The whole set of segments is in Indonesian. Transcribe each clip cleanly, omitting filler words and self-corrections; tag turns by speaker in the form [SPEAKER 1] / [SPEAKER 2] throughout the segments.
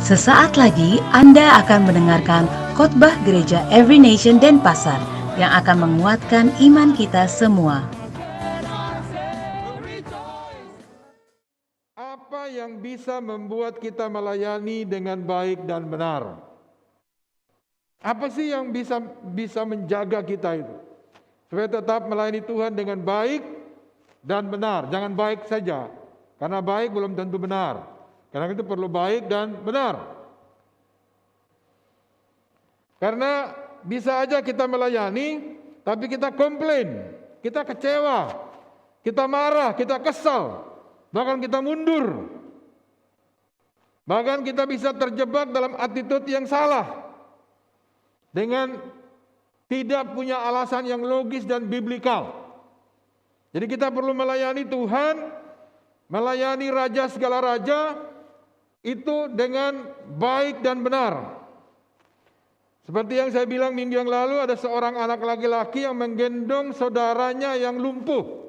[SPEAKER 1] Sesaat lagi Anda akan mendengarkan khotbah gereja Every Nation Denpasar yang akan menguatkan iman kita semua.
[SPEAKER 2] Apa yang bisa membuat kita melayani dengan baik dan benar? Apa sih yang bisa menjaga kita itu? Supaya tetap melayani Tuhan dengan baik dan benar. Jangan baik saja, karena baik belum tentu benar. Karena itu perlu baik dan benar. Karena bisa aja kita melayani, tapi kita komplain, kita kecewa, kita marah, kita kesal, bahkan kita mundur. Bahkan kita bisa terjebak dalam attitude yang salah, dengan tidak punya alasan yang logis dan biblikal. Jadi kita perlu melayani Tuhan, melayani Raja segala Raja, itu dengan baik dan benar. Seperti yang saya bilang minggu yang lalu, ada seorang anak laki-laki yang menggendong saudaranya yang lumpuh.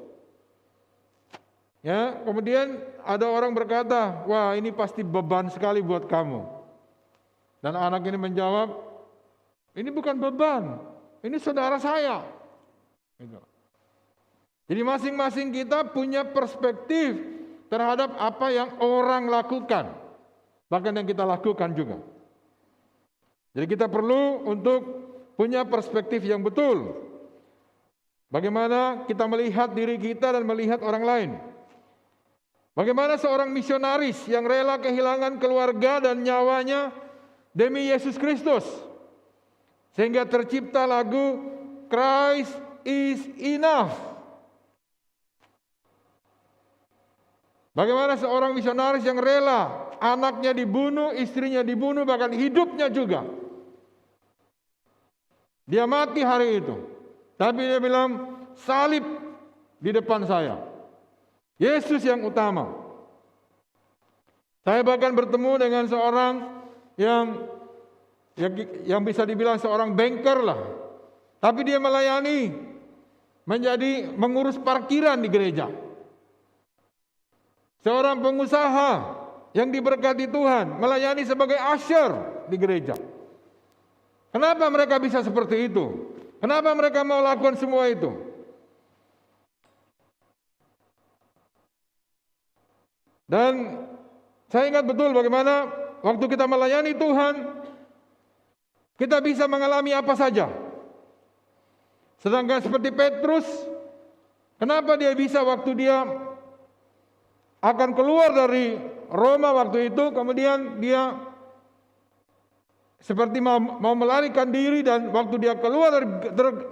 [SPEAKER 2] Ya, kemudian ada orang berkata, wah ini pasti beban sekali buat kamu. Dan anak ini menjawab, ini bukan beban, ini saudara saya. Jadi masing-masing kita punya perspektif terhadap apa yang orang lakukan, bahkan yang kita lakukan juga. Jadi kita perlu untuk punya perspektif yang betul. Bagaimana kita melihat diri kita dan melihat orang lain. Bagaimana seorang misionaris yang rela kehilangan keluarga dan nyawanya demi Yesus Kristus. Sehingga tercipta lagu Christ is enough. Bagaimana seorang misionaris yang rela anaknya dibunuh, istrinya dibunuh, bahkan hidupnya juga. Dia mati hari itu. Tapi dia bilang, salib di depan saya. Yesus yang utama. Saya bahkan bertemu dengan seorang yang bisa dibilang seorang banker lah. Tapi dia melayani, mengurus parkiran di gereja. Seorang pengusaha yang diberkati Tuhan, melayani sebagai usher di gereja. Kenapa mereka bisa seperti itu? Kenapa mereka mau lakukan semua itu? Dan saya ingat betul bagaimana waktu kita melayani Tuhan, kita bisa mengalami apa saja. Sedangkan seperti Petrus, kenapa dia bisa waktu dia akan keluar dari Roma waktu itu, kemudian dia seperti mau melarikan diri, dan waktu dia keluar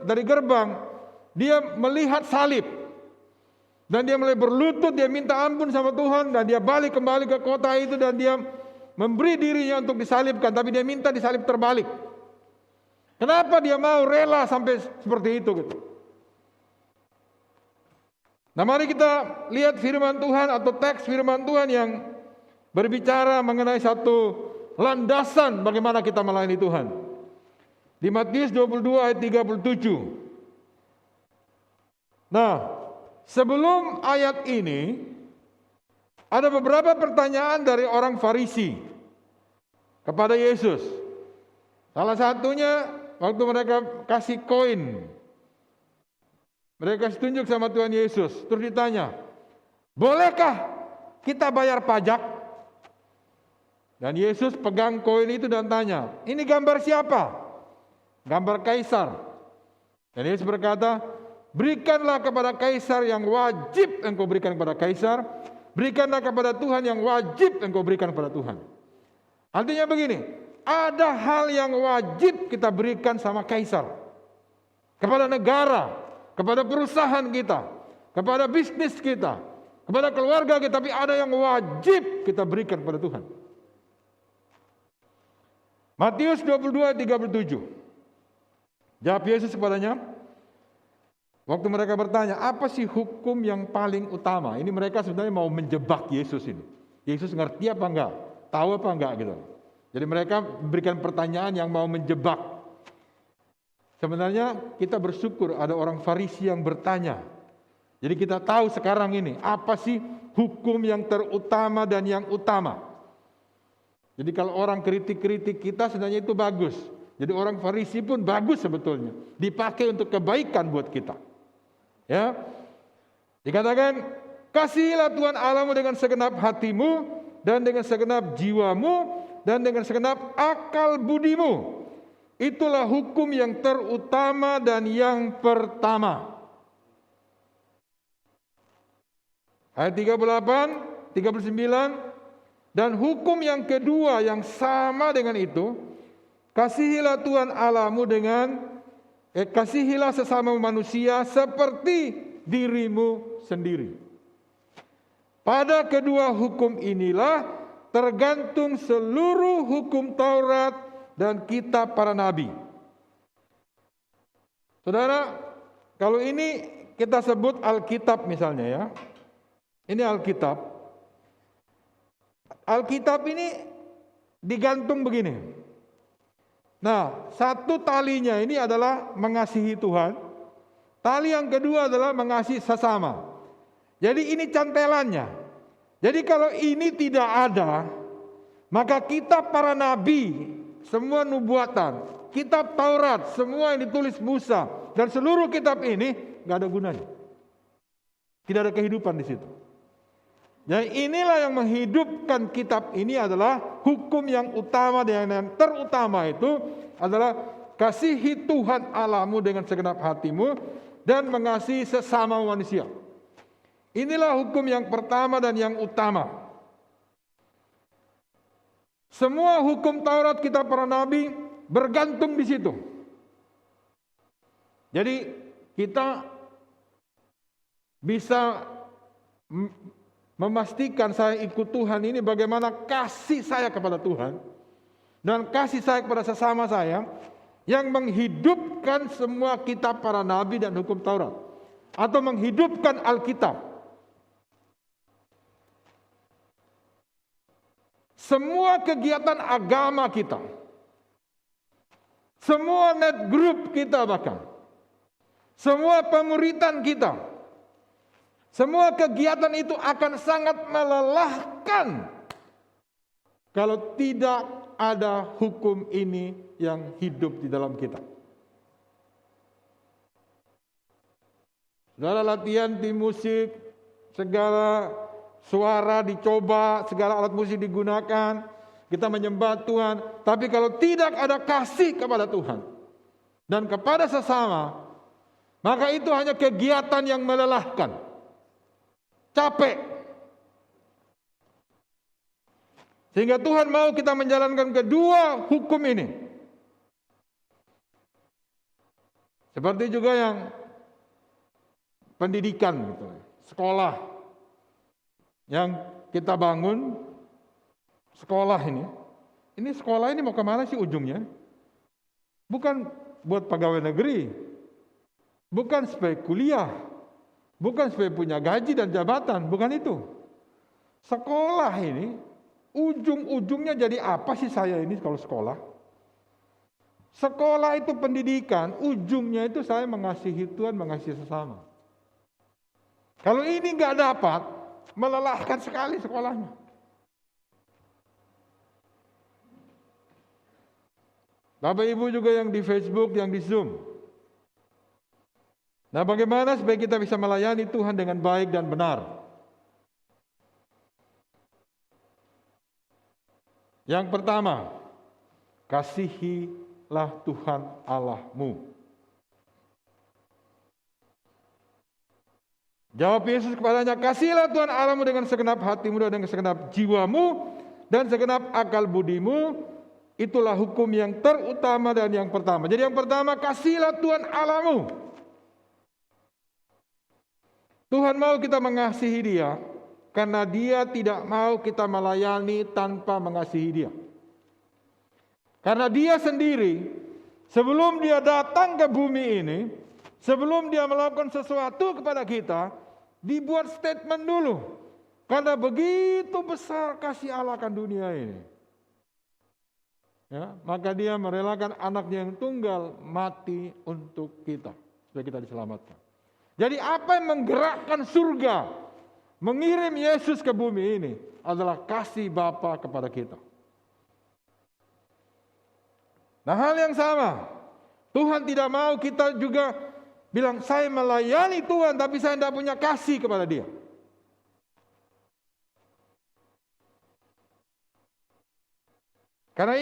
[SPEAKER 2] dari gerbang, dia melihat salib. Dan dia mulai berlutut, dia minta ampun sama Tuhan, dan dia balik kembali ke kota itu, dan dia memberi dirinya untuk disalibkan, tapi dia minta disalib terbalik. Kenapa dia mau rela sampai seperti itu gitu? Nah, mari kita lihat firman Tuhan atau teks firman Tuhan yang berbicara mengenai satu landasan bagaimana kita melayani Tuhan. Di Matius 22 ayat 37. Nah, sebelum ayat ini ada beberapa pertanyaan dari orang Farisi kepada Yesus. Salah satunya waktu mereka kasih koin, mereka kasih tunjuk sama Tuhan Yesus, terus ditanya, bolehkah kita bayar pajak? Dan Yesus pegang koin itu dan tanya, ini gambar siapa? Gambar kaisar. Dan Yesus berkata, berikanlah kepada kaisar yang wajib engkau berikan kepada kaisar, berikanlah kepada Tuhan yang wajib engkau berikan kepada Tuhan. Artinya begini, ada hal yang wajib kita berikan sama kaisar, kepada negara, kepada perusahaan kita, kepada bisnis kita, kepada keluarga kita, tapi ada yang wajib kita berikan kepada Tuhan. Matius 22:37. Jawab Yesus kepadanya, waktu mereka bertanya, apa sih hukum yang paling utama? Ini mereka sebenarnya mau menjebak Yesus ini. Yesus ngerti apa enggak? Tahu apa enggak gitu. Jadi mereka memberikan pertanyaan yang mau menjebak. Sebenarnya kita bersyukur ada orang Farisi yang bertanya. Jadi kita tahu sekarang ini apa sih hukum yang terutama dan yang utama. Jadi kalau orang kritik-kritik kita sebenarnya itu bagus. Jadi orang Farisi pun bagus sebetulnya, dipakai untuk kebaikan buat kita. Ya. Dikatakan, kasihilah Tuhan Allahmu dengan segenap hatimu dan dengan segenap jiwamu dan dengan segenap akal budimu. Itulah hukum yang terutama dan yang pertama. Ayat 38, 39, dan hukum yang kedua yang sama dengan itu, kasihilah Tuhan Allahmu kasihilah sesama manusia seperti dirimu sendiri. Pada kedua hukum inilah tergantung seluruh hukum Taurat dan kitab para nabi. Saudara, kalau ini kita sebut Alkitab misalnya ya. Ini Alkitab. Alkitab ini digantung begini. Nah, satu talinya ini adalah mengasihi Tuhan. Tali yang kedua adalah mengasihi sesama. Jadi ini cantelannya. Jadi kalau ini tidak ada, maka kitab para nabi, semua nubuatan, kitab Taurat, semua yang ditulis Musa, dan seluruh kitab ini nggak ada gunanya. Tidak ada kehidupan di situ. Jadi inilah yang menghidupkan kitab ini adalah hukum yang utama dan yang terutama itu adalah kasihi Tuhan Allahmu dengan segenap hatimu dan mengasihi sesama manusia. Inilah hukum yang pertama dan yang utama. Semua hukum Taurat kitab para nabi bergantung di situ. Jadi kita bisa memastikan saya ikut Tuhan ini bagaimana kasih saya kepada Tuhan dan kasih saya kepada sesama saya yang menghidupkan semua kitab para nabi dan hukum Taurat atau menghidupkan Alkitab. Semua kegiatan agama kita, semua net group kita bahkan, semua pemuritan kita, semua kegiatan itu akan sangat melelahkan kalau tidak ada hukum ini yang hidup di dalam kita. Segala latihan tim musik, segala suara dicoba, segala alat musik digunakan, kita menyembah Tuhan. Tapi kalau tidak ada kasih kepada Tuhan dan kepada sesama, maka itu hanya kegiatan yang melelahkan. Capek. Sehingga Tuhan mau kita menjalankan kedua hukum ini. Seperti juga yang pendidikan, gitu, sekolah yang kita bangun, sekolah ini. Ini sekolah ini mau kemana sih ujungnya? Bukan buat pegawai negeri, bukan supaya kuliah, bukan supaya punya gaji dan jabatan, bukan itu. Sekolah ini, ujung-ujungnya jadi apa sih saya ini kalau sekolah? Sekolah itu pendidikan, ujungnya itu saya mengasihi Tuhan, mengasihi sesama. Kalau ini nggak dapat, melelahkan sekali sekolahnya. Bapak Ibu juga yang di Facebook, yang di Zoom. Nah, bagaimana supaya kita bisa melayani Tuhan dengan baik dan benar? Yang pertama, kasihilah Tuhan Allahmu. Jawab Yesus kepadanya, kasihilah Tuhan Allahmu dengan segenap hatimu dan dengan segenap jiwamu dan segenap akal budimu. Itulah hukum yang terutama dan yang pertama. Jadi yang pertama, kasihilah Tuhan Allahmu. Tuhan mau kita mengasihi Dia karena Dia tidak mau kita melayani tanpa mengasihi Dia. Karena Dia sendiri, sebelum Dia datang ke bumi ini, sebelum Dia melakukan sesuatu kepada kita, dibuat statement dulu. Karena begitu besar kasih Allah akan dunia ini. Ya, maka Dia merelakan anaknya yang tunggal mati untuk kita, supaya kita diselamatkan. Jadi apa yang menggerakkan surga, mengirim Yesus ke bumi ini adalah kasih Bapa kepada kita. Nah, hal yang sama, Tuhan tidak mau kita juga bilang, saya melayani Tuhan tapi saya tidak punya kasih kepada Dia. Karena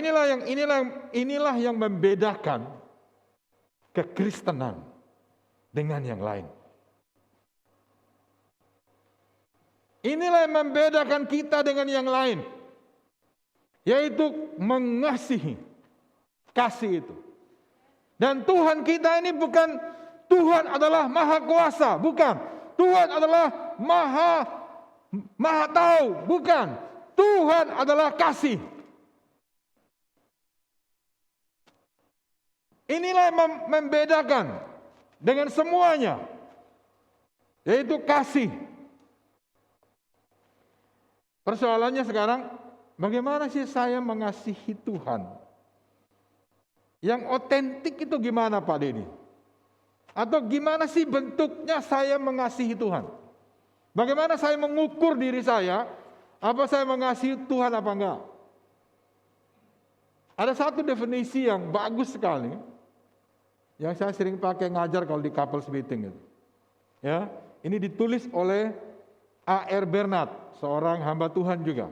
[SPEAKER 2] inilah yang membedakan kekristenan dengan yang lain. Inilah yang membedakan kita dengan yang lain, yaitu mengasihi, kasih itu. Dan Tuhan kita ini bukan, Tuhan adalah maha kuasa, bukan. Tuhan adalah maha tahu, bukan. Tuhan adalah kasih. Inilah yang membedakan dengan semuanya, yaitu kasih. Persoalannya sekarang, bagaimana sih saya mengasihi Tuhan? Yang otentik itu gimana Pak Denny? Atau gimana sih bentuknya saya mengasihi Tuhan? Bagaimana saya mengukur diri saya, apa saya mengasihi Tuhan apa enggak? Ada satu definisi yang bagus sekali, yang saya sering pakai ngajar kalau di couples meeting itu. Ya, ini ditulis oleh A.R. Bernard, seorang hamba Tuhan juga.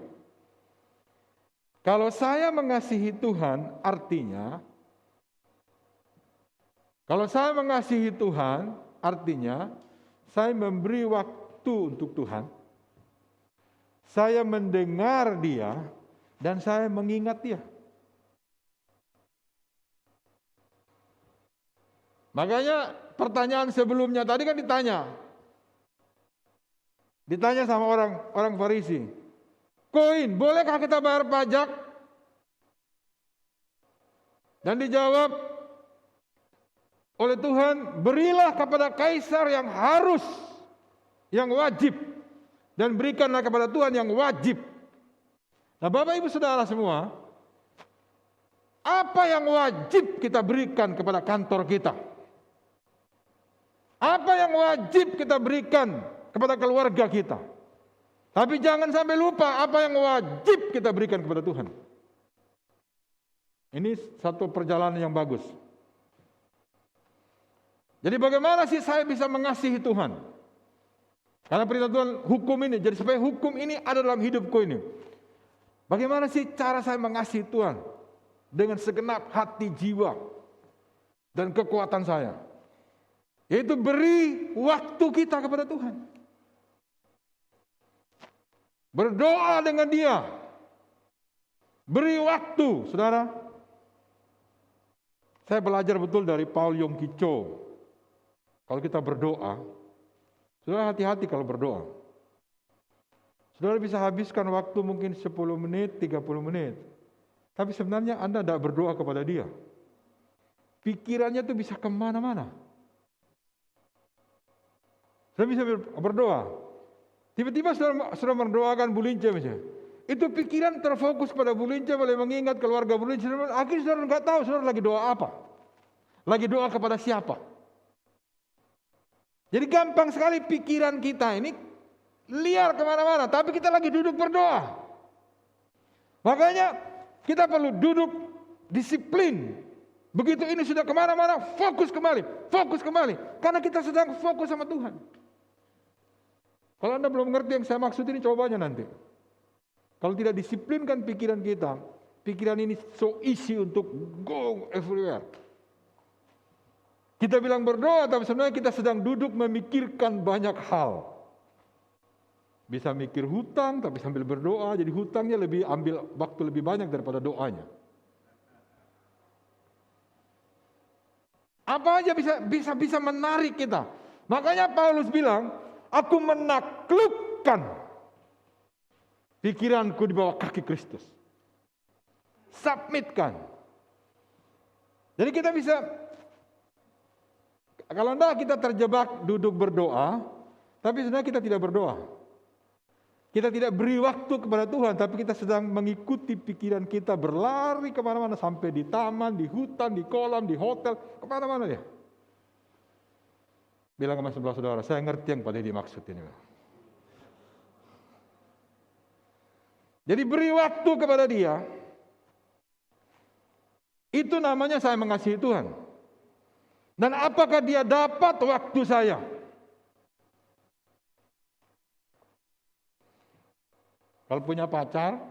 [SPEAKER 2] Kalau saya mengasihi Tuhan, artinya saya memberi waktu untuk Tuhan, saya mendengar Dia, dan saya mengingat Dia. Makanya pertanyaan sebelumnya tadi kan ditanya sama orang Farisi, koin, bolehkah kita bayar pajak? Dan dijawab oleh Tuhan, berilah kepada kaisar yang harus, yang wajib, dan berikanlah kepada Tuhan yang wajib. Nah, Bapak Ibu Saudara semua, apa yang wajib kita berikan kepada kantor kita? Apa yang wajib kita berikan kepada keluarga kita? Tapi jangan sampai lupa apa yang wajib kita berikan kepada Tuhan. Ini satu perjalanan yang bagus. Jadi bagaimana sih saya bisa mengasihi Tuhan? Karena perintah Tuhan hukum ini, jadi supaya hukum ini ada dalam hidupku ini. Bagaimana sih cara saya mengasihi Tuhan? Dengan segenap hati, jiwa, dan kekuatan saya. Yaitu beri waktu kita kepada Tuhan. Berdoa dengan Dia. Beri waktu, saudara. Saya belajar betul dari Paul Yong Ki Cho. Kalau kita berdoa, saudara hati-hati kalau berdoa. Saudara bisa habiskan waktu mungkin 10 menit, 30 menit. Tapi sebenarnya Anda tidak berdoa kepada Dia. Pikirannya itu bisa kemana-mana. Saudara bisa berdoa. Tiba-tiba saudara mendoakan Bu Lince misalnya. Itu pikiran terfokus pada Bu Lince, boleh mengingat keluarga Bu Lince. Akhirnya saudara nggak tahu saudara lagi doa apa. Lagi doa kepada siapa. Jadi gampang sekali pikiran kita ini liar kemana-mana. Tapi kita lagi duduk berdoa. Makanya kita perlu duduk disiplin. Begitu ini sudah kemana-mana, fokus kembali. Karena kita sedang fokus sama Tuhan. Kalau Anda belum mengerti yang saya maksud ini, coba aja nanti. Kalau tidak disiplinkan pikiran kita, pikiran ini so easy untuk go everywhere. Kita bilang berdoa, tapi sebenarnya kita sedang duduk memikirkan banyak hal. Bisa mikir hutang, tapi sambil berdoa, jadi hutangnya ambil waktu lebih banyak daripada doanya. Apa aja bisa menarik kita. Makanya Paulus bilang, aku menaklukkan pikiranku di bawah kaki Kristus. Submitkan. Jadi kita bisa, kalau enggak kita terjebak duduk berdoa, tapi sebenarnya kita tidak berdoa. Kita tidak beri waktu kepada Tuhan, tapi kita sedang mengikuti pikiran kita berlari kemana-mana, sampai di taman, di hutan, di kolam, di hotel, kemana-mana ya. Bilang sama sebelah saudara, saya ngerti yang pada dimaksud ini. Jadi beri waktu kepada dia. Itu namanya saya mengasihi Tuhan. Dan apakah dia dapat waktu saya? Kalau punya pacar,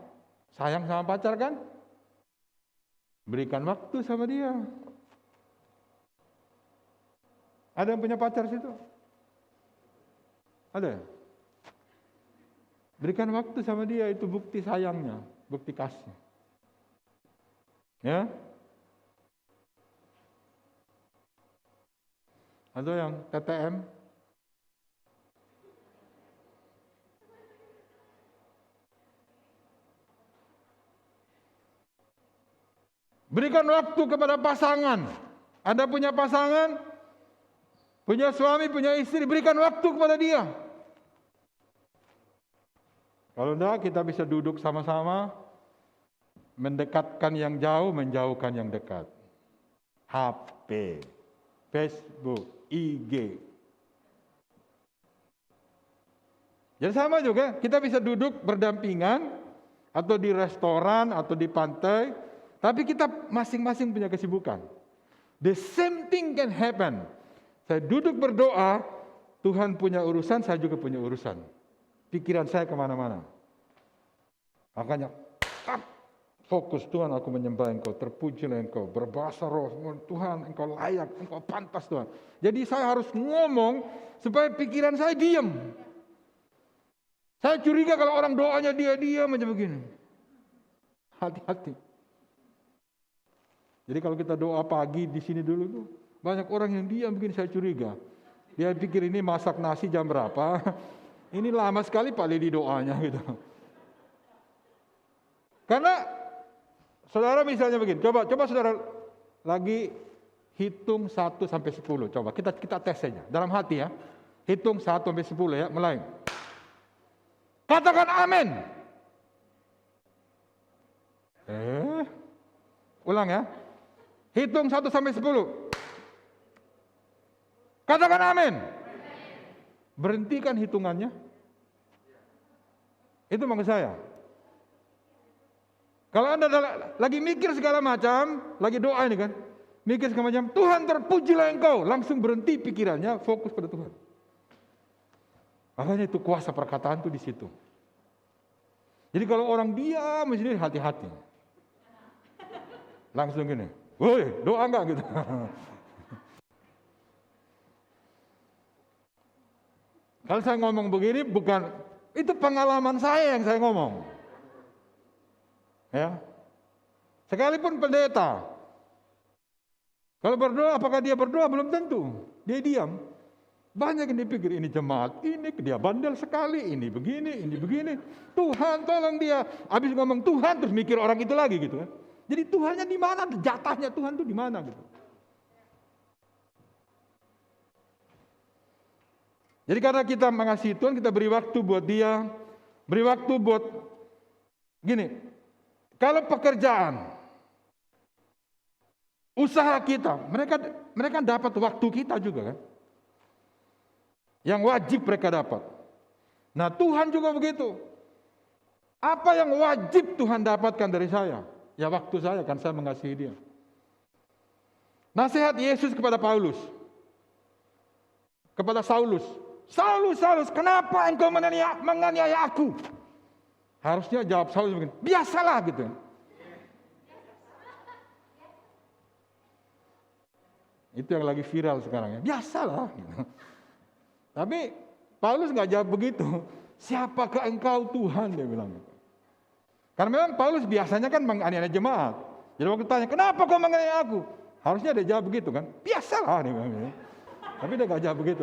[SPEAKER 2] sayang sama pacar kan? Berikan waktu sama dia. Ada yang punya pacar situ? Ada? Berikan waktu sama dia, itu bukti sayangnya, bukti kasih. Ya? Atau yang TTM? Berikan waktu kepada pasangan. Anda punya pasangan, punya suami, punya istri, berikan waktu kepada dia. Kalau enggak, kita bisa duduk sama-sama, mendekatkan yang jauh, menjauhkan yang dekat. HP, Facebook, IG. Jadi sama juga, kita bisa duduk berdampingan, atau di restoran, atau di pantai, tapi kita masing-masing punya kesibukan. The same thing can happen. Saya duduk berdoa, Tuhan punya urusan, saya juga punya urusan. Pikiran saya kemana-mana. Makanya, fokus Tuhan, aku menyembah Engkau, terpujilah Engkau, berbahasa roh, Tuhan Engkau layak, Engkau pantas Tuhan. Jadi saya harus ngomong supaya pikiran saya diam. Saya curiga kalau orang doanya dia diam aja begini. Hati-hati. Jadi kalau kita doa pagi di sini dulu tuh, banyak orang yang diam begini, saya curiga. Dia pikir ini masak nasi jam berapa? Ini lama sekali Pak Lidi doanya gitu. Karena saudara misalnya begini, coba saudara lagi hitung 1 sampai 10. Coba kita tes saja dalam hati ya. Hitung 1 sampai 10 ya, mulai. Katakan amin. Ulang ya. Hitung 1 sampai 10. Katakan amin. Berhentikan hitungannya. Itu maksud saya. Kalau Anda lagi mikir segala macam, lagi doa ini kan, mikir segala macam, Tuhan terpujilah Engkau, langsung berhenti pikirannya, fokus pada Tuhan. Makanya itu kuasa perkataan itu di situ. Jadi kalau orang diam sendiri, hati-hati. Langsung gini, woi doa enggak gitu. Kalau saya ngomong begini bukan, itu pengalaman saya yang saya ngomong. Ya. Sekalipun pendeta, kalau berdoa, apakah dia berdoa? Belum tentu. Dia diam. Banyak yang dipikir, ini jemaat, ini dia bandel sekali, ini begini. Tuhan tolong dia. Habis ngomong Tuhan, terus mikir orang itu lagi gitu kan. Jadi Tuhannya di mana? Jatahnya Tuhan itu di mana gitu. Jadi karena kita mengasihi Tuhan, kita beri waktu buat dia, beri waktu buat gini. Kalau pekerjaan, usaha kita, mereka dapat waktu kita juga kan. Yang wajib mereka dapat. Nah Tuhan juga begitu. Apa yang wajib Tuhan dapatkan dari saya? Ya waktu saya, kan saya mengasihi dia. Nasihat Yesus kepada Paulus. Kepada Saulus. Saulus, kenapa engkau menganiaya aku? Harusnya jawab Saulus begini, biasalah gitu. Itu yang lagi viral sekarang ya, biasalah. Gitu. Tapi Paulus nggak jawab begitu. Siapakah engkau Tuhan, dia bilang. Karena memang Paulus biasanya kan menganiaya jemaat. Jadi waktu tanya, kenapa kau menganiaya aku? Harusnya dia jawab begitu kan, biasalah. Dia bilang. Tapi dia nggak jawab begitu.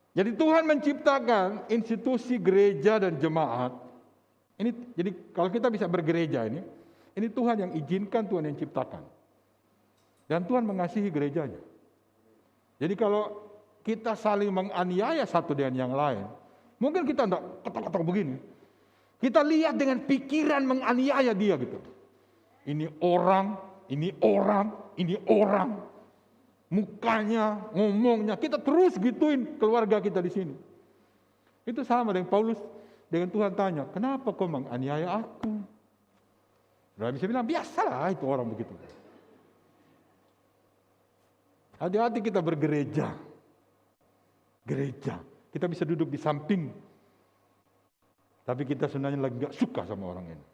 [SPEAKER 2] Jadi Tuhan menciptakan institusi gereja dan jemaat. Ini jadi kalau kita bisa bergereja ini Tuhan yang izinkan, Tuhan yang ciptakan. Dan Tuhan mengasihi gerejanya. Jadi kalau kita saling menganiaya satu dengan yang lain, mungkin kita enggak ketok-ketok begini. Kita lihat dengan pikiran menganiaya dia gitu. Ini orang ini orang, mukanya, ngomongnya, kita terus gituin keluarga kita di sini. Itu sama dengan Paulus, dengan Tuhan tanya, kenapa kau menganiaya aku? Saudara bisa bilang, biasalah itu orang begitu. Hati-hati kita bergereja. Gereja, kita bisa duduk di samping, tapi kita sebenarnya lagi gak suka sama orang ini.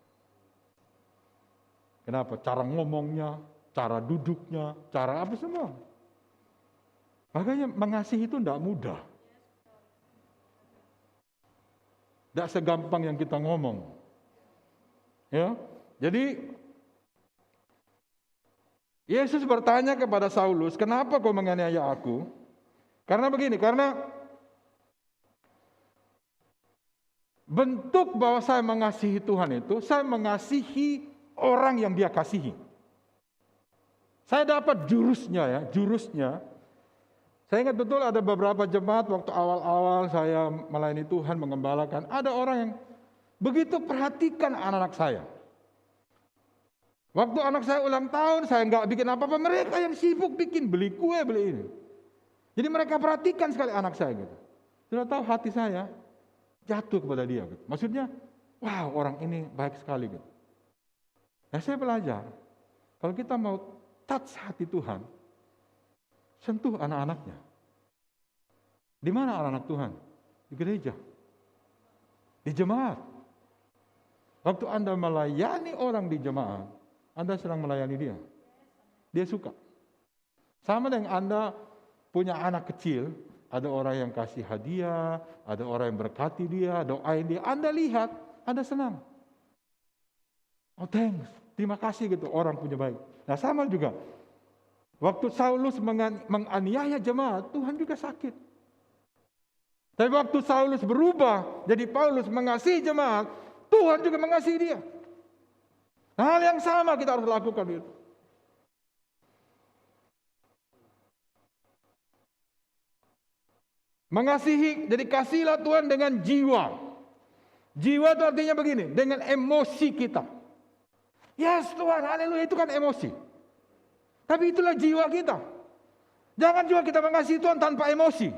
[SPEAKER 2] Kenapa? Cara ngomongnya, cara duduknya, cara apa semua. Makanya mengasihi itu tidak mudah. Tidak segampang yang kita ngomong. Ya, jadi Yesus bertanya kepada Saulus, kenapa kau menganiaya aku? Karena begini, karena bentuk bahwa saya mengasihi Tuhan itu, saya mengasihi orang yang Dia kasihi. Saya dapat jurusnya. Saya ingat betul ada beberapa jemaat waktu awal-awal saya melayani Tuhan, mengembalakan, ada orang yang begitu perhatikan anak-anak saya. Waktu anak saya ulang tahun, saya nggak bikin apa-apa, mereka yang sibuk bikin, beli kue, beli ini. Jadi mereka perhatikan sekali anak saya gitu. Sudah tahu hati saya jatuh kepada dia gitu. Maksudnya, wow, orang ini baik sekali gitu. Nah, saya belajar, kalau kita mau touch hati Tuhan, sentuh anak-anaknya. Di mana anak-anak Tuhan? Di gereja. Di jemaat. Waktu Anda melayani orang di jemaat, Anda sedang melayani dia. Dia suka. Sama dengan Anda punya anak kecil, ada orang yang kasih hadiah, ada orang yang berkati dia, doain dia. Anda lihat, Anda senang. Oh thanks, terima kasih gitu, orang punya baik. Nah sama juga, waktu Saulus menganiaya jemaat, Tuhan juga sakit. Tapi waktu Saulus berubah, jadi Paulus mengasihi jemaat, Tuhan juga mengasihi dia. Hal yang sama kita harus lakukan itu. Mengasihi, jadi kasihlah Tuhan dengan jiwa. Jiwa itu artinya begini, dengan emosi kita. Yes Tuhan, haleluya, itu kan emosi. Tapi itulah jiwa kita. Jangan juga kita mengasihi Tuhan tanpa emosi.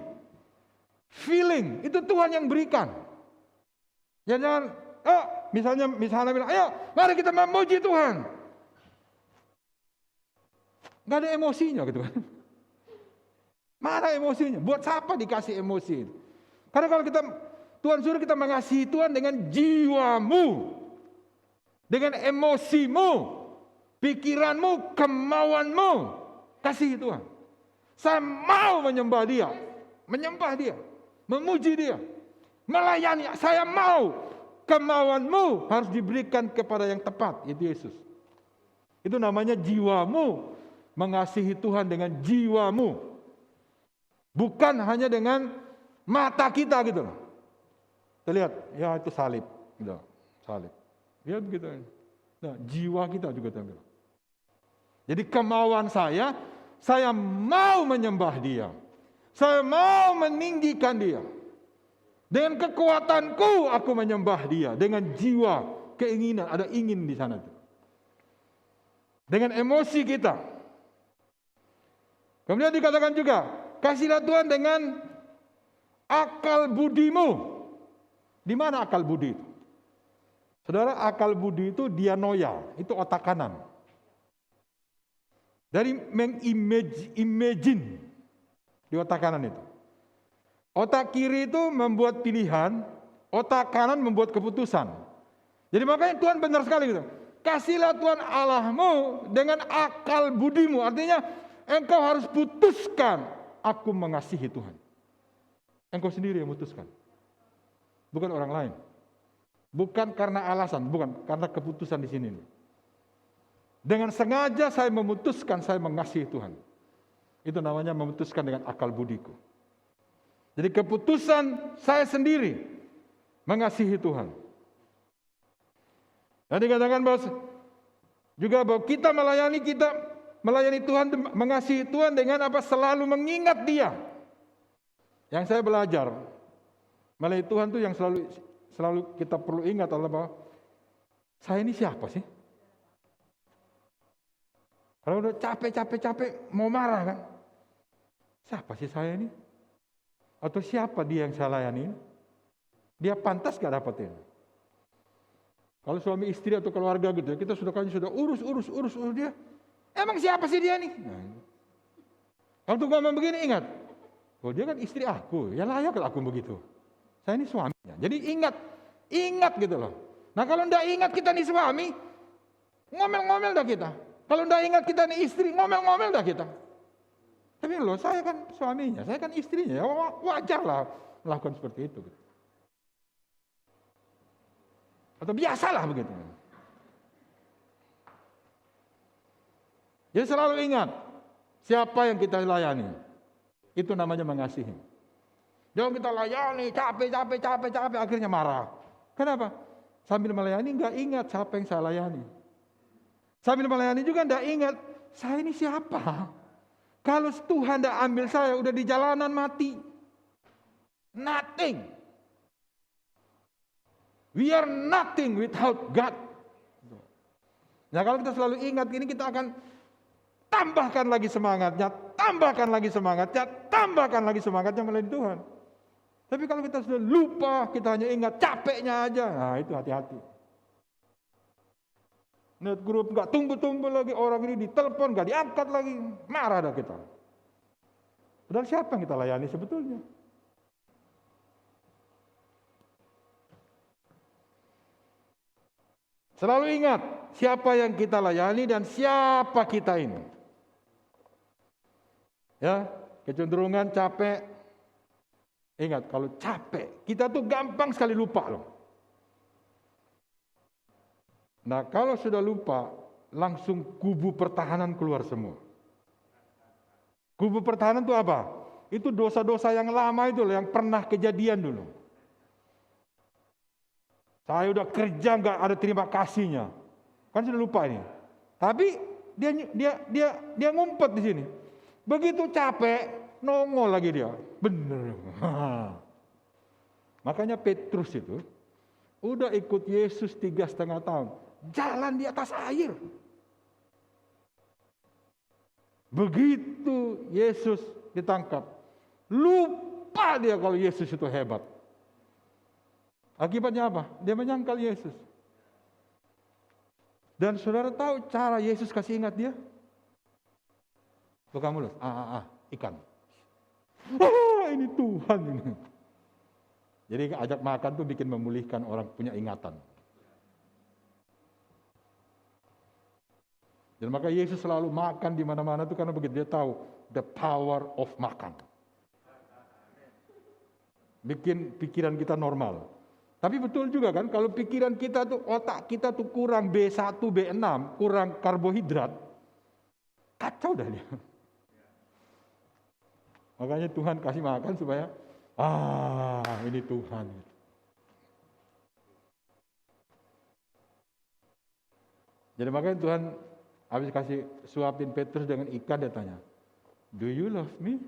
[SPEAKER 2] Feeling, itu Tuhan yang berikan. Ya jangan, misalnya bilang, ayo mari kita memuji Tuhan. Gak ada emosinya gitu kan. Mana emosinya? Buat siapa dikasih emosi? Karena kalau Tuhan suruh kita mengasihi Tuhan dengan jiwamu, dengan emosimu, pikiranmu, kemauanmu, kasih Tuhan. Saya mau menyembah Dia, memuji Dia, melayani. Saya mau, kemauanmu harus diberikan kepada yang tepat, yaitu Yesus. Itu namanya jiwamu, mengasihi Tuhan dengan jiwamu. Bukan hanya dengan mata kita gitu loh. Kita lihat, ya itu salib, gitu, salib. Ya begitu. Nah, jiwa kita juga tampil. Jadi kemauan saya mau menyembah Dia. Saya mau meninggikan Dia. Dengan kekuatanku aku menyembah Dia. Dengan jiwa, keinginan, ada ingin di sana. Dengan emosi kita. Kemudian dikatakan juga, kasihlah Tuhan dengan akal budimu. Di mana akal budi itu? Saudara, akal budi itu dianoia, itu otak kanan. Dari imagine di otak kanan itu. Otak kiri itu membuat pilihan, otak kanan membuat keputusan. Jadi makanya Tuhan benar sekali gitu. Kasihlah Tuhan Allahmu dengan akal budimu. Artinya engkau harus putuskan, aku mengasihi Tuhan. Engkau sendiri yang memutuskan. Bukan orang lain. Bukan karena alasan, bukan karena keputusan di sini. Dengan sengaja saya memutuskan saya mengasihi Tuhan. Itu namanya memutuskan dengan akal budiku. Jadi keputusan saya sendiri mengasihi Tuhan. Dan dikatakan bahwa kita melayani Tuhan, mengasihi Tuhan dengan apa? Selalu mengingat Dia. Yang saya belajar, melayani Tuhan itu yang selalu kita perlu ingat adalah bahwa saya ini siapa sih? Kalau udah capek mau marah kan? Siapa sih saya ini? Atau siapa dia yang saya layani? Dia pantas gak dapetin? Kalau suami istri atau keluarga gitu ya, kita sudah urus dia. Emang siapa sih dia nih? Nah, kalau tuh ngomong begini ingat, oh dia kan istri aku, ya layak kalau aku begitu. Saya ini suaminya. Jadi ingat gitu loh. Nah kalau ndak ingat kita nih suami, ngomel-ngomel dah kita. Kalau ndak ingat kita nih istri, ngomel-ngomel dah kita. Tapi loh saya kan suaminya, saya kan istrinya, ya wajar lah melakukan seperti itu. Atau biasalah begitu. Jadi selalu ingat, siapa yang kita layani, itu namanya mengasihi. Jangan kita layani, capek, akhirnya marah. Kenapa? Sambil melayani nggak ingat siapa yang saya layani. Sambil melayani juga nggak ingat, saya ini siapa? Kalau Tuhan nggak ambil saya, udah di jalanan mati. Nothing. We are nothing without God. Nah kalau kita selalu ingat ini, kita akan tambahkan lagi semangatnya melalui Tuhan. Tapi kalau kita sudah lupa, kita hanya ingat capeknya aja, nah itu hati-hati. Net grup nggak tumbuh lagi, orang ini ditelepon nggak diangkat lagi, marah dah kita. Padahal siapa yang kita layani sebetulnya? Selalu ingat siapa yang kita layani dan siapa kita ini. Ya, kecenderungan capek. Ingat, kalau capek, kita tuh gampang sekali lupa loh. Nah, kalau sudah lupa, langsung kubu pertahanan keluar semua. Kubu pertahanan itu apa? Itu dosa-dosa yang lama itu loh, yang pernah kejadian dulu. Saya udah kerja nggak ada terima kasihnya, kan sudah lupa ini. Tapi dia ngumpet di sini. Begitu capek, nongol lagi dia. Bener. Makanya Petrus itu udah ikut Yesus 3,5 tahun, jalan di atas air. Begitu Yesus ditangkap, lupa dia kalau Yesus itu hebat. Akibatnya apa? Dia menyangkal Yesus. Dan saudara tahu cara Yesus kasih ingat dia? Buka mulut, ikan. Ini Tuhan ini. Jadi ajak makan tuh bikin memulihkan orang punya ingatan. Dan maka Yesus selalu makan di mana-mana tuh karena begitu dia tahu the power of makan. Bikin pikiran kita normal. Tapi betul juga kan, kalau pikiran kita tuh, otak kita tuh kurang B1, B6, kurang karbohidrat, kacau dah dia. Makanya Tuhan kasih makan supaya, ini Tuhan. Jadi makanya Tuhan habis kasih suapin Petrus dengan ikan, dia tanya, do you love me?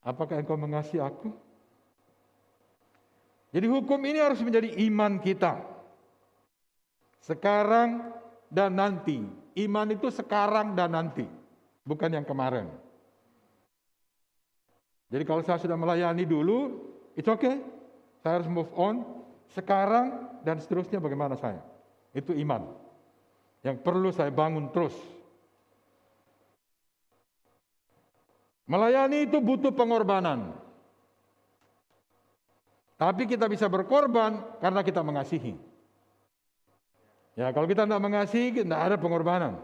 [SPEAKER 2] Apakah engkau mengasihi aku? Jadi hukum ini harus menjadi iman kita. Sekarang dan nanti. Iman itu sekarang dan nanti. Bukan yang kemarin. Jadi kalau saya sudah melayani dulu, it's okay. Saya harus move on. Sekarang dan seterusnya bagaimana saya? Itu iman. Yang perlu saya bangun terus. Melayani itu butuh pengorbanan. Tapi kita bisa berkorban karena kita mengasihi. Ya, kalau kita tidak mengasihi, tidak ada pengorbanan.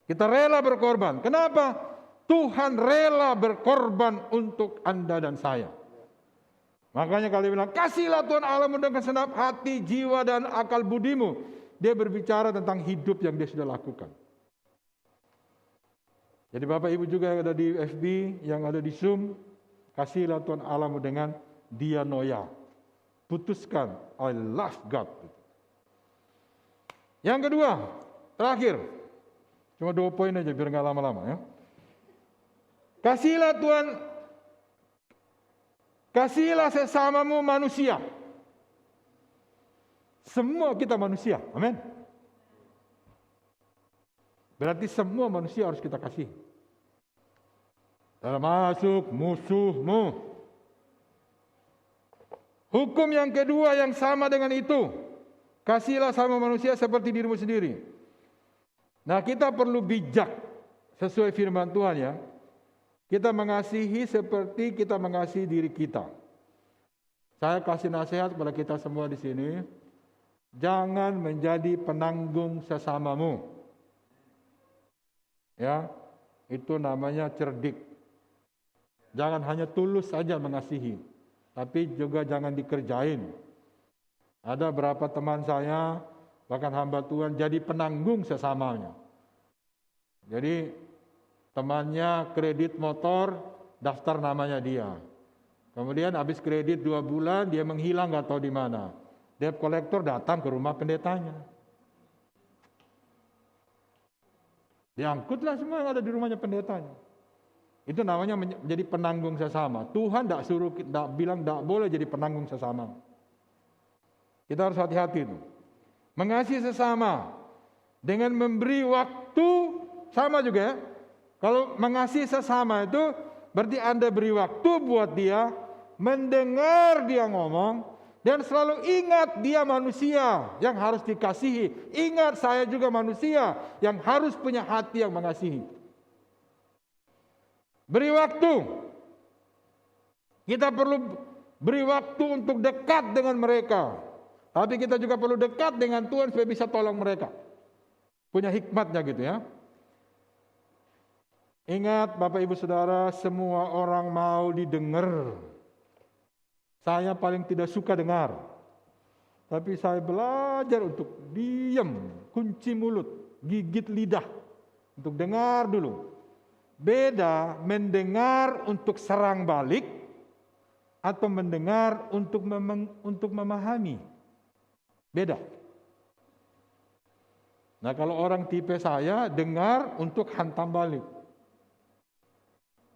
[SPEAKER 2] Kita rela berkorban. Kenapa? Tuhan rela berkorban untuk Anda dan saya. Makanya kalau dia bilang, kasihlah Tuhan Allahmu dengan segenap hati, jiwa, dan akal budimu. Dia berbicara tentang hidup yang dia sudah lakukan. Jadi Bapak Ibu juga yang ada di FB, yang ada di Zoom, kasihlah Tuhan Allahmu dengan dianoia. Putuskan, I love God. Yang kedua, terakhir. Cuma 2 poin aja biar nggak lama-lama ya. Kasihlah Tuhan, kasihlah sesamamu manusia. Semua kita manusia, amin. Berarti semua manusia harus kita kasih. Termasuk musuhmu. Hukum yang kedua yang sama dengan itu. Kasihlah sama manusia seperti dirimu sendiri. Nah, kita perlu bijak sesuai firman Tuhan ya. Kita mengasihi seperti kita mengasihi diri kita. Saya kasih nasihat kepada kita semua di sini. Jangan menjadi penanggung sesamamu. Ya, itu namanya cerdik. Jangan hanya tulus saja mengasihi, tapi juga jangan dikerjain. Ada berapa teman saya, bahkan hamba Tuhan jadi penanggung sesamanya. Jadi temannya kredit motor, daftar namanya dia. Kemudian habis kredit 2 bulan, dia menghilang nggak tahu di mana. Debt collector datang ke rumah pendetanya. Diangkutlah semua yang ada di rumahnya pendetanya. Itu namanya menjadi penanggung sesama. Tuhan tidak bilang tidak boleh jadi penanggung sesama. Kita harus hati-hati itu. Mengasihi sesama dengan memberi waktu sama juga ya. Kalau mengasihi sesama itu berarti Anda beri waktu buat dia, mendengar dia ngomong, dan selalu ingat dia manusia yang harus dikasihi. Ingat saya juga manusia yang harus punya hati yang mengasihi. Beri waktu. Kita perlu beri waktu untuk dekat dengan mereka. Tapi kita juga perlu dekat dengan Tuhan supaya bisa tolong mereka. Punya hikmatnya gitu ya. Ingat Bapak Ibu Saudara, semua orang mau didengar. Saya paling tidak suka dengar. Tapi saya belajar untuk diam, kunci mulut, gigit lidah. Untuk dengar dulu. Beda mendengar untuk serang balik atau mendengar untuk memahami. Beda. Nah, kalau orang tipe saya dengar untuk hantam balik.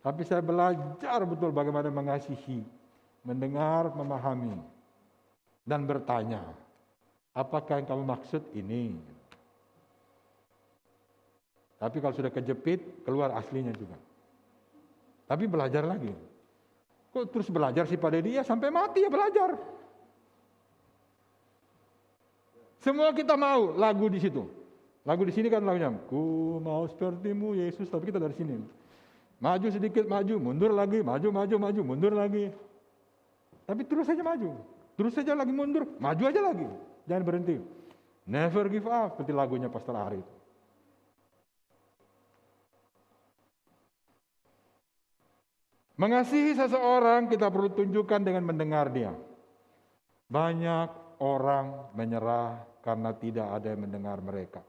[SPEAKER 2] Tapi saya belajar betul bagaimana mengasihi. Mendengar, memahami, dan bertanya, apakah yang kamu maksud ini? Tapi kalau sudah kejepit, keluar aslinya juga. Tapi belajar lagi. Kok terus belajar sih pada dia? Sampai mati ya belajar. Semua kita mau lagu di situ. Lagu di sini kan lagunya, ku mau sepertimu Yesus, tapi kita dari sini. Maju sedikit, maju, mundur lagi, maju, mundur lagi. Tapi terus saja maju, terus saja lagi mundur, maju aja lagi, jangan berhenti. Never give up, seperti lagunya Pastor Ari itu. Mengasihi seseorang kita perlu tunjukkan dengan mendengar dia. Banyak orang menyerah karena tidak ada yang mendengar mereka.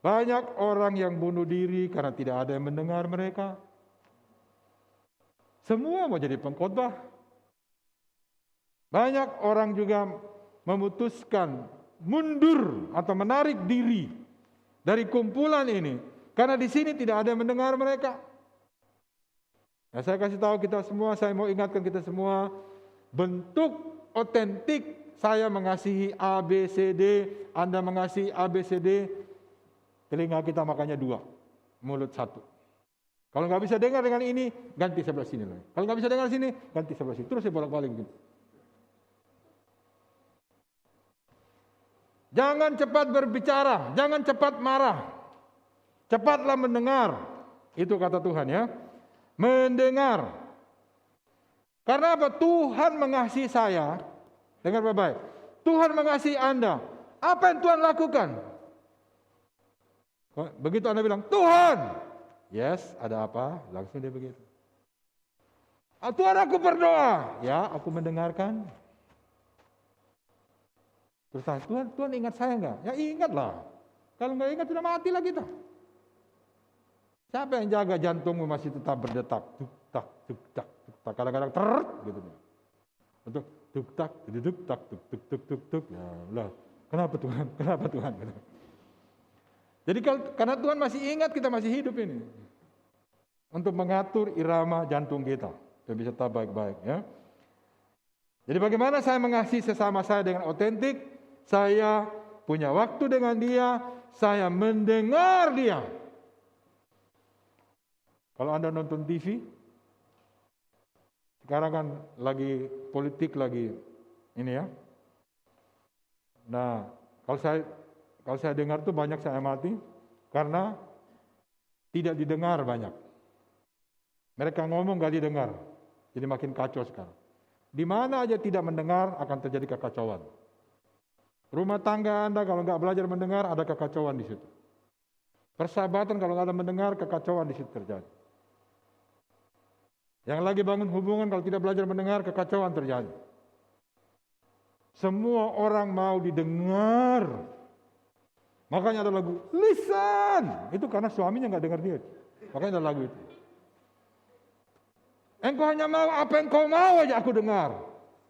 [SPEAKER 2] Banyak orang yang bunuh diri karena tidak ada yang mendengar mereka. Semua mau jadi pengkhotbah. Banyak orang juga memutuskan mundur atau menarik diri dari kumpulan ini karena di sini tidak ada yang mendengar mereka. Nah, saya kasih tahu kita semua, saya mau ingatkan kita semua, bentuk otentik saya mengasihi A, B, C, D, Anda mengasihi A, B, C, D, telinga kita makanya 2, mulut 1. Kalau nggak bisa dengar dengan ini, ganti sebelah sini lagi. Kalau nggak bisa dengar sini, ganti sebelah sini. Terus saya bolak-balik gitu. Jangan cepat berbicara, jangan cepat marah. Cepatlah mendengar. Itu kata Tuhan ya. Mendengar. Karena apa? Tuhan mengasihi saya. Dengar baik-baik. Tuhan mengasihi Anda. Apa yang Tuhan lakukan? Begitu Anda bilang, Tuhan. Yes, ada apa? Langsung dia begitu. Tuhan, aku berdoa. Ya, aku mendengarkan. Terus Tuhan ingat saya enggak? Ya ingatlah. Kalau enggak ingat sudah matilah kita. Siapa yang jaga jantungmu masih tetap berdetak? Tuk tak, tuk tak, tuk tak. Kadang-kadang teret gitu. Untuk tuk tak, tuk tak, tuk tuk tuk tuk tuk. Ya Allah. Kenapa Tuhan? Kenapa Tuhan? Jadi karena Tuhan masih ingat kita masih hidup ini. Untuk mengatur irama jantung kita. Supaya bisa tetap baik-baik ya. Jadi bagaimana saya mengasihi sesama saya dengan otentik? Saya punya waktu dengan dia, saya mendengar dia. Kalau Anda nonton TV, sekarang kan lagi politik lagi ini ya. Nah, kalau saya dengar tuh banyak saya amati karena tidak didengar banyak. Mereka ngomong gak didengar, jadi makin kacau sekarang. Di mana aja tidak mendengar akan terjadi kekacauan. Rumah tangga Anda kalau nggak belajar mendengar ada kekacauan di situ. Persahabatan kalau nggak ada mendengar kekacauan di situ terjadi. Yang lagi bangun hubungan kalau tidak belajar mendengar kekacauan terjadi. Semua orang mau didengar. Makanya ada lagu listen. Itu karena suaminya nggak dengar dia. Makanya ada lagu itu. Engkau hanya mau apa yang kau mau aja aku dengar.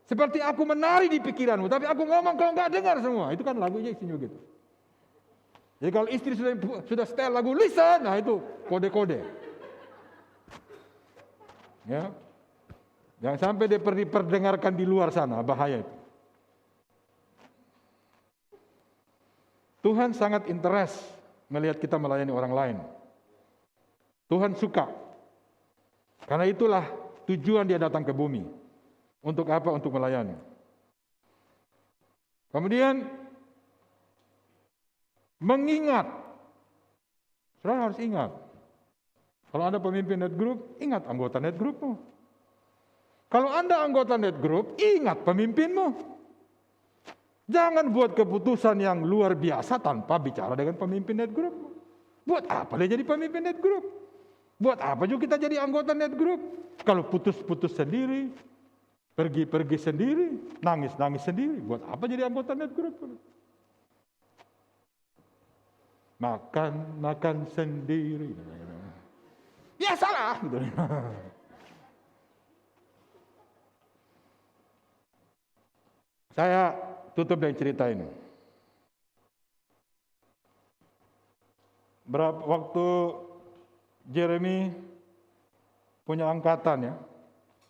[SPEAKER 2] Seperti aku menari di pikiranmu, tapi aku ngomong kau nggak dengar semua. Itu kan lagunya isinya gitu. Jadi kalau istri sudah setel lagu listen, nah itu kode-kode. Ya, jangan sampai dia diperdengarkan di luar sana, bahaya itu. Tuhan sangat interest melihat kita melayani orang lain. Tuhan suka. Karena itulah tujuan dia datang ke bumi. Untuk apa? Untuk melayani. Kemudian mengingat. Saudara harus ingat. Kalau Anda pemimpin net group, ingat anggota net groupmu. Kalau Anda anggota net group, ingat pemimpinmu. Jangan buat keputusan yang luar biasa tanpa bicara dengan pemimpin net group. Buat apa dia jadi pemimpin net group? Buat apa juga kita jadi anggota net group? Kalau putus-putus sendiri, pergi-pergi sendiri, nangis-nangis sendiri. Buat apa jadi anggota net group? Makan sendiri. Ya salah. Saya tutup dengan cerita ini. Waktu Jeremy punya angkatan ya,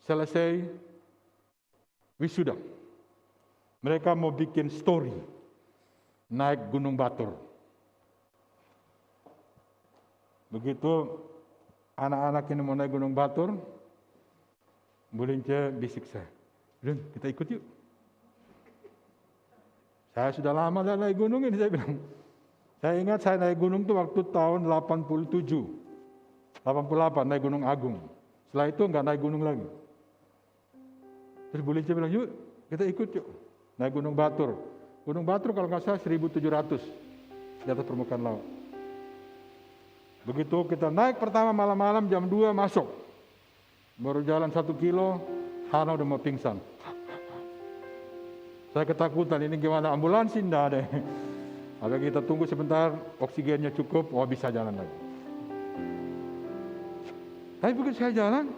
[SPEAKER 2] selesai wisuda. Mereka mau bikin story naik Gunung Batur. Begitu anak-anak ini mau naik Gunung Batur, Bu Lince bisik saya, "Lin, kita ikut yuk." Saya sudah lama dah naik gunung ini, saya bilang. Saya ingat saya naik gunung itu waktu tahun 87, 88 naik Gunung Agung. Setelah itu nggak naik gunung lagi. Terus Bu Lince bilang, "Yuk, kita ikut yuk." Naik Gunung Batur. Gunung Batur kalau nggak salah 1700 di atas permukaan laut. Begitu kita naik pertama malam-malam jam 2 masuk. Baru jalan 1 kilo, Hana udah mau pingsan. Saya ketakutan, ini gimana ambulans enggak ada. Ada kita tunggu sebentar, oksigennya cukup, bisa jalan lagi. Tapi begitu saya jalan,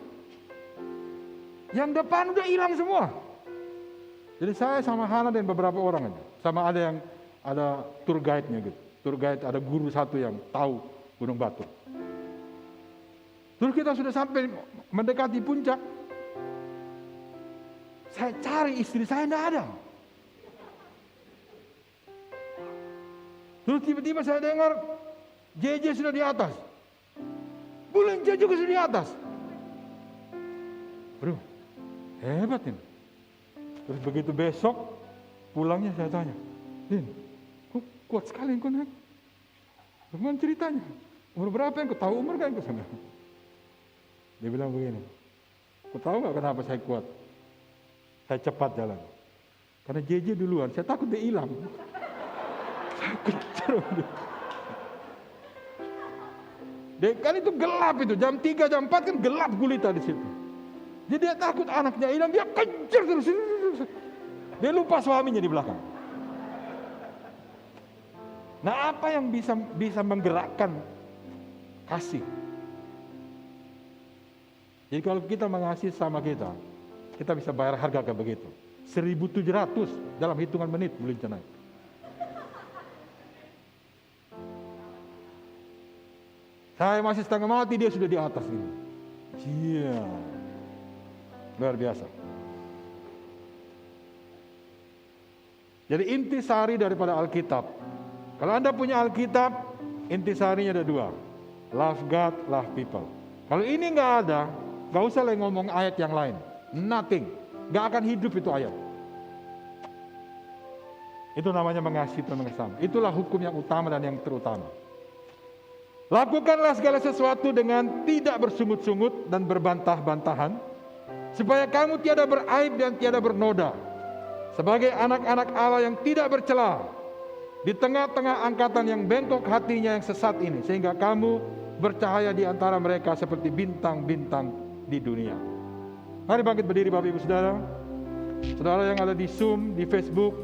[SPEAKER 2] yang depan udah hilang semua. Jadi saya sama Hana dan beberapa orang aja. Sama ada tour guide-nya gitu. Tour guide, ada guru satu yang tahu Gunung Batur. Terus kita sudah sampai mendekati puncak. Saya cari istri saya, enggak ada. Terus tiba-tiba saya dengar JJ sudah di atas. Bu Lince juga sudah di atas. Bro, hebat ini. Terus begitu besok pulangnya saya tanya, "Lin, kok kuat sekali engkau naik? Bagaimana ceritanya? Umur berapa engkau? Tahu umur kan engkau?" Dia bilang begini, "Kau tahu nggak kenapa saya kuat? Saya cepat jalan. Karena JJ duluan, saya takut dia hilang." Saya kejar dia. Kan itu gelap itu, jam 3, jam 4 kan gelap gulita di situ. Jadi dia takut anaknya hilang, dia kejar terus. Dia lupa suaminya di belakang. Nah, apa yang bisa menggerakkan kasih? Jadi kalau kita mengasihi sama kita bisa bayar harga kayak begitu. 1.700 dalam hitungan menit boleh naik. Saya masih setengah mati, dia sudah di atas ini. Iya, luar biasa. Jadi inti sari daripada Alkitab, Kalau Anda punya Alkitab, intisarinya ada 2. Love God, love people. Kalau ini nggak ada, nggak usah lagi ngomong ayat yang lain. Nothing. Nggak akan hidup itu ayat. Itu namanya mengasihi teman sesama. Itulah hukum yang utama dan yang terutama. Lakukanlah segala sesuatu dengan tidak bersungut-sungut dan berbantah-bantahan, supaya kamu tiada beraib dan tiada bernoda, sebagai anak-anak Allah yang tidak bercela, di tengah-tengah angkatan yang bengkok hatinya yang sesat ini, sehingga kamu bercahaya di antara mereka seperti bintang-bintang di dunia. Mari bangkit berdiri Bapak Ibu Saudara. Saudara yang ada di Zoom, di Facebook,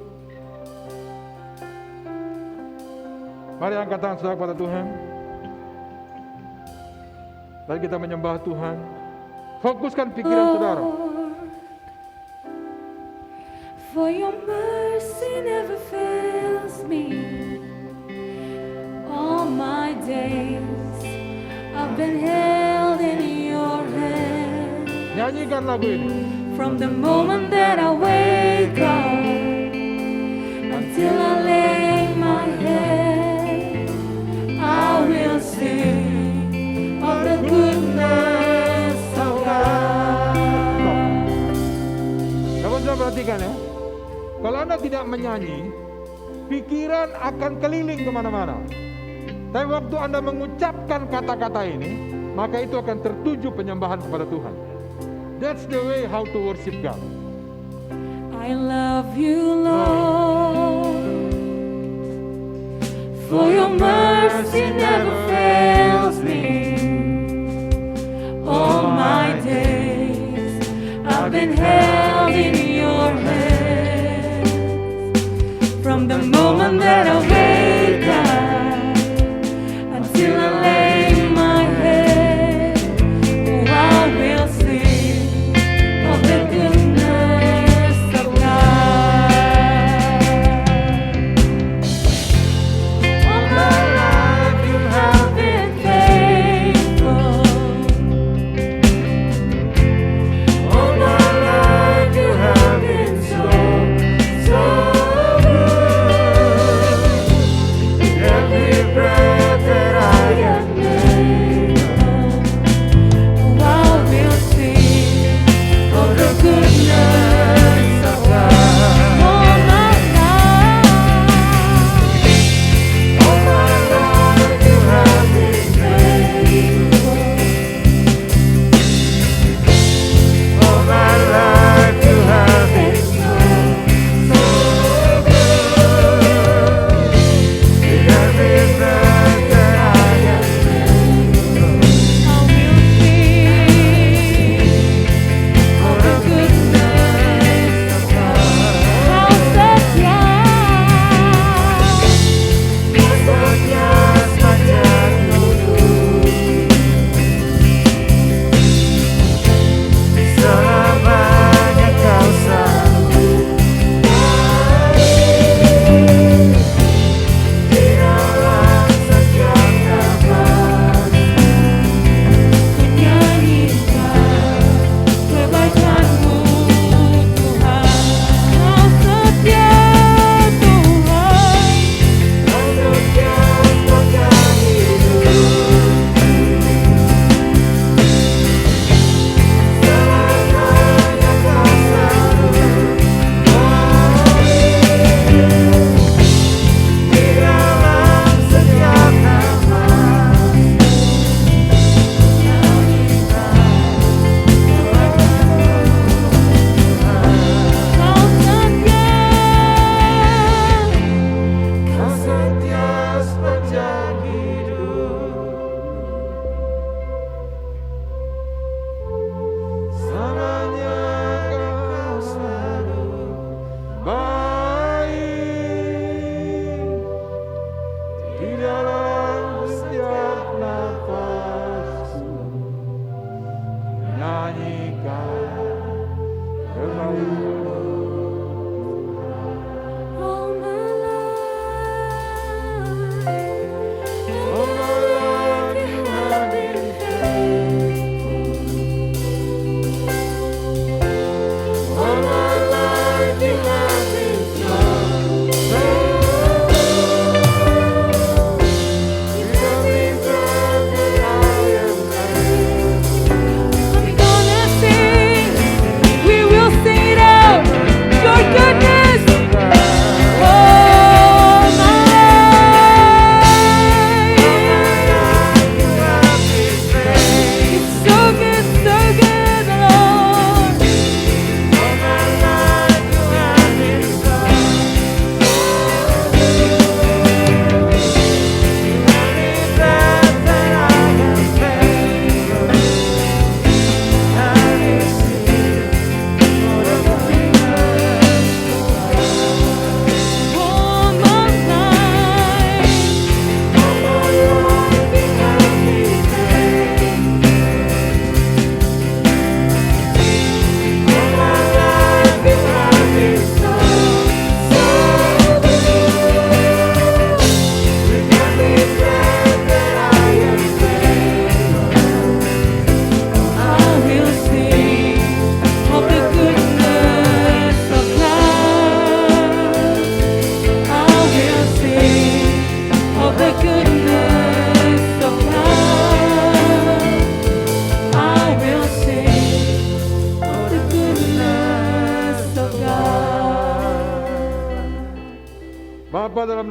[SPEAKER 2] mari angkat tangan saudara kepada Tuhan. Mari kita menyembah Tuhan. Fokuskan pikiran saudara.
[SPEAKER 3] For your mercy never fails me. All my days I've been held in your hand.
[SPEAKER 2] Nyanyikan lagu ini.
[SPEAKER 3] From the moment that I wake up until I lay my head, I will sing of the goodness of God.
[SPEAKER 2] Kamu sudah perhatikan ya. Kalau Anda tidak menyanyi, pikiran akan keliling kemana-mana. Tapi waktu Anda mengucapkan kata-kata ini, maka itu akan tertuju penyembahan kepada Tuhan. That's the way how to worship God.
[SPEAKER 3] I love you, Lord, for your mercy never fails me. All my days I've been held in your hands. From the moment that I wake up until I lay my head, oh, I will sing of the goodness of God. All my life you have been faithful.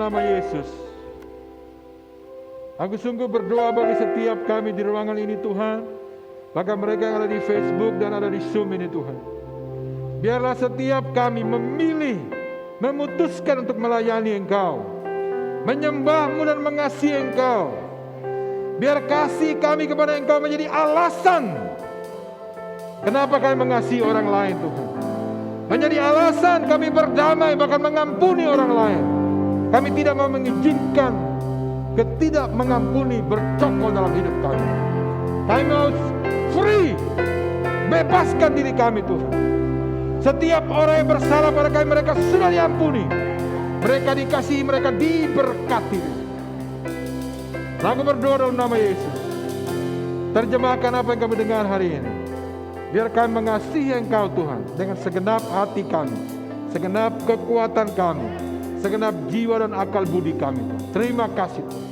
[SPEAKER 2] nama Yesus. Aku sungguh berdoa bagi setiap kami di ruangan ini Tuhan, bahkan mereka yang ada di Facebook dan ada di Zoom ini Tuhan. Biarlah setiap kami memilih, memutuskan untuk melayani Engkau, menyembah-Mu dan mengasihi Engkau. Biar kasih kami kepada Engkau menjadi alasan kenapa kami mengasihi orang lain Tuhan. Menjadi alasan kami berdamai, bahkan mengampuni orang lain. Kami tidak mau mengizinkan ketidak mengampuni bercokol dalam hidup kami. Kami mau free, bebaskan diri kami Tuhan. Setiap orang yang bersalah pada kami, mereka sudah diampuni. Mereka dikasihi, mereka diberkati. Aku berdoa dalam nama Yesus. Terjemahkan apa yang kami dengar hari ini. Biar kami mengasihi Engkau Tuhan dengan segenap hati kami, segenap kekuatan kami, segenap jiwa dan akal budi kami Tuhan. Terima kasih Tuhan.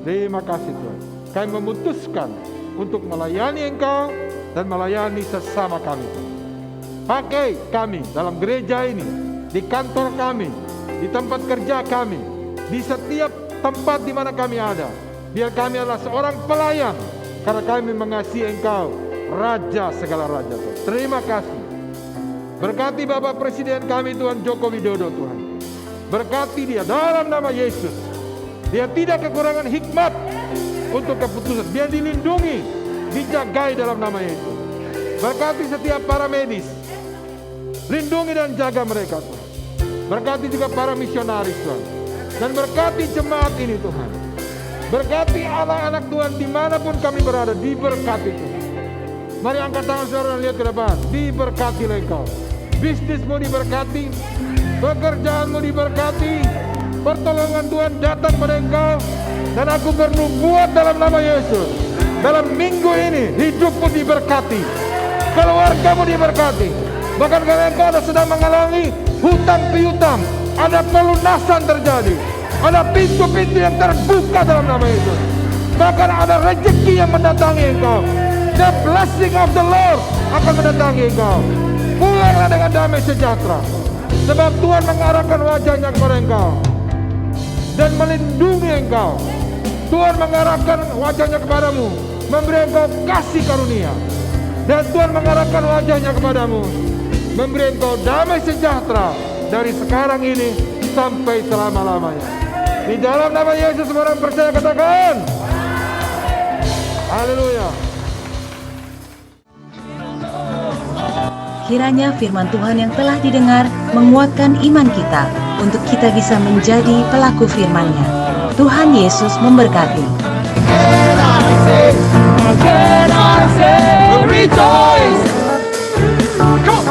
[SPEAKER 2] Terima kasih Tuhan. Kami memutuskan untuk melayani Engkau dan melayani sesama kami Tuhan. Pakai kami dalam gereja ini, di kantor kami, di tempat kerja kami, di setiap tempat di mana kami ada. Biar kami adalah seorang pelayan, karena kami mengasihi Engkau, Raja segala raja Tuhan. Terima kasih. Berkati Bapak Presiden kami Tuhan Joko Widodo Tuhan. Berkati dia dalam nama Yesus. Dia tidak kekurangan hikmat untuk keputusan. Dia dilindungi, dijagai dalam nama Yesus. Berkati setiap para medis. Lindungi dan jaga mereka Tuhan. Berkati juga para misionaris Tuhan. Dan berkati jemaat ini Tuhan. Berkati anak-anak Tuhan dimanapun kami berada. Diberkati Tuhan. Mari angkat tangan saudara dan lihat ke depan. Diberkati Engkau. Bisnismu diberkati. Pekerjaanmu diberkati. Pertolongan Tuhan datang pada Engkau. Dan aku bernubuat dalam nama Yesus. Dalam minggu ini hidupmu diberkati. Keluargamu diberkati. Bahkan kalau engkau sedang mengalami hutang piutang, ada pelunasan terjadi. Ada pintu-pintu yang terbuka dalam nama Yesus. Bahkan ada rezeki yang mendatangi engkau. The blessing of the Lord akan mendatangi engkau. Pulanglah dengan damai sejahtera. Sebab Tuhan mengarahkan wajahnya kepada engkau dan melindungi engkau. Tuhan mengarahkan wajahnya kepadamu, memberi engkau kasih karunia. Dan Tuhan mengarahkan wajahnya kepadamu, memberi engkau damai sejahtera dari sekarang ini sampai selama-lamanya. Di dalam nama Yesus semua orang percaya katakan haleluya.
[SPEAKER 1] Kiranya firman Tuhan yang telah didengar menguatkan iman kita untuk kita bisa menjadi pelaku firman-Nya. Tuhan Yesus memberkati.
[SPEAKER 4] Rejoice! Come on.